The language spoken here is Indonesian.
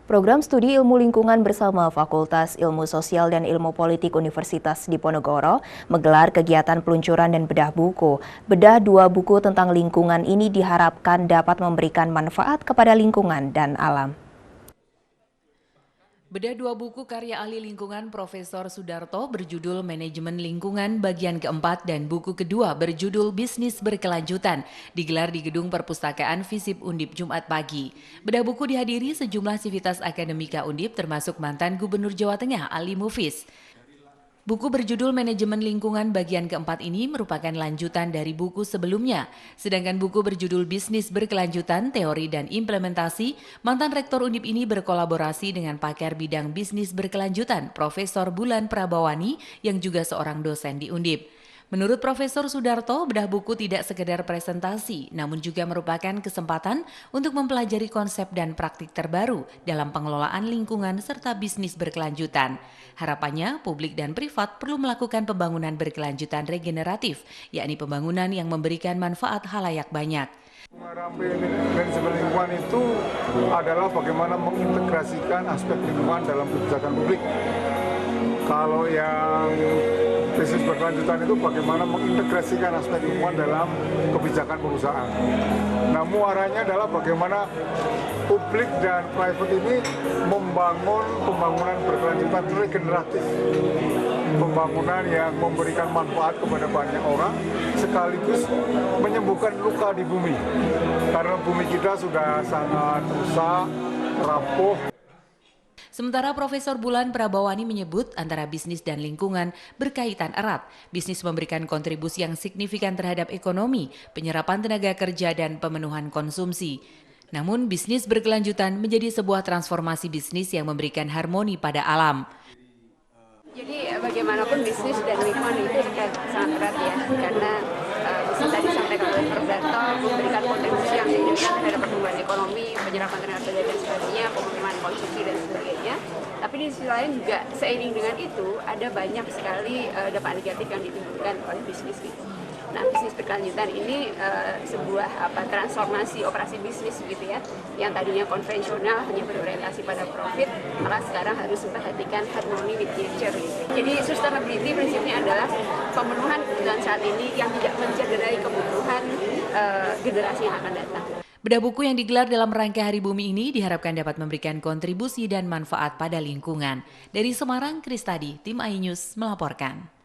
Program studi ilmu lingkungan bersama Fakultas Ilmu Sosial dan Ilmu Politik Universitas Diponegoro menggelar kegiatan peluncuran dan bedah buku. Bedah 2 buku tentang lingkungan ini diharapkan dapat memberikan manfaat kepada lingkungan dan alam. Bedah 2 buku karya ahli lingkungan Profesor Sudarto berjudul Manajemen Lingkungan bagian keempat dan buku kedua berjudul Bisnis Berkelanjutan digelar di Gedung Perpustakaan Visip Undip Jumat pagi. Bedah buku dihadiri sejumlah sivitas akademika Undip termasuk mantan Gubernur Jawa Tengah Ali Mufis. Buku berjudul Manajemen Lingkungan bagian keempat ini merupakan lanjutan dari buku sebelumnya. Sedangkan buku berjudul Bisnis Berkelanjutan, Teori dan Implementasi, mantan Rektor Undip ini berkolaborasi dengan pakar bidang bisnis berkelanjutan, Profesor Bulan Prabawani yang juga seorang dosen di Undip. Menurut Profesor Sudarto, bedah buku tidak sekedar presentasi, namun juga merupakan kesempatan untuk mempelajari konsep dan praktik terbaru dalam pengelolaan lingkungan serta bisnis berkelanjutan. Harapannya, publik dan privat perlu melakukan pembangunan berkelanjutan regeneratif, yakni pembangunan yang memberikan manfaat halayak banyak. Manajemen lingkungan itu adalah bagaimana mengintegrasikan aspek lingkungan dalam kebijakan publik. Kalau yang bisnis berkelanjutan itu bagaimana mengintegrasikan aspek lingkungan dalam kebijakan perusahaan. Nah, muaranya adalah bagaimana publik dan private ini membangun pembangunan berkelanjutan regeneratif. Pembangunan yang memberikan manfaat kepada banyak orang sekaligus menyembuhkan luka di bumi. Karena bumi kita sudah sangat rusak, rapuh. Sementara Profesor Bulan Prabawani menyebut antara bisnis dan lingkungan berkaitan erat. Bisnis memberikan kontribusi yang signifikan terhadap ekonomi, penyerapan tenaga kerja dan pemenuhan konsumsi. Namun bisnis berkelanjutan menjadi sebuah transformasi bisnis yang memberikan harmoni pada alam. Jadi bagaimanapun bisnis dan lingkungan itu sangat erat ya, karena bisa tadi sampaikan oleh Prof. Darto memberikan kontribusi yang signifikan terhadap pertumbuhan ekonomi, penyerapan tenaga kerja dan sebagainya, pemenuhan konsumsi dan sebagainya. Tapi di sisi lain juga seiring dengan itu ada banyak sekali dampak negatif yang ditimbulkan oleh bisnis itu. Nah, bisnis berkelanjutan ini sebuah transformasi operasi bisnis gitu ya, yang tadinya konvensional hanya berorientasi pada profit, malah sekarang harus memperhatikan harmoni with nature gitu. Jadi sustainability prinsipnya adalah pemenuhan kebutuhan saat ini yang tidak mencederai kebutuhan generasi yang akan datang. Bedah buku yang digelar dalam rangka Hari Bumi ini diharapkan dapat memberikan kontribusi dan manfaat pada lingkungan. Dari Semarang, Kristadi, Tim iNews melaporkan.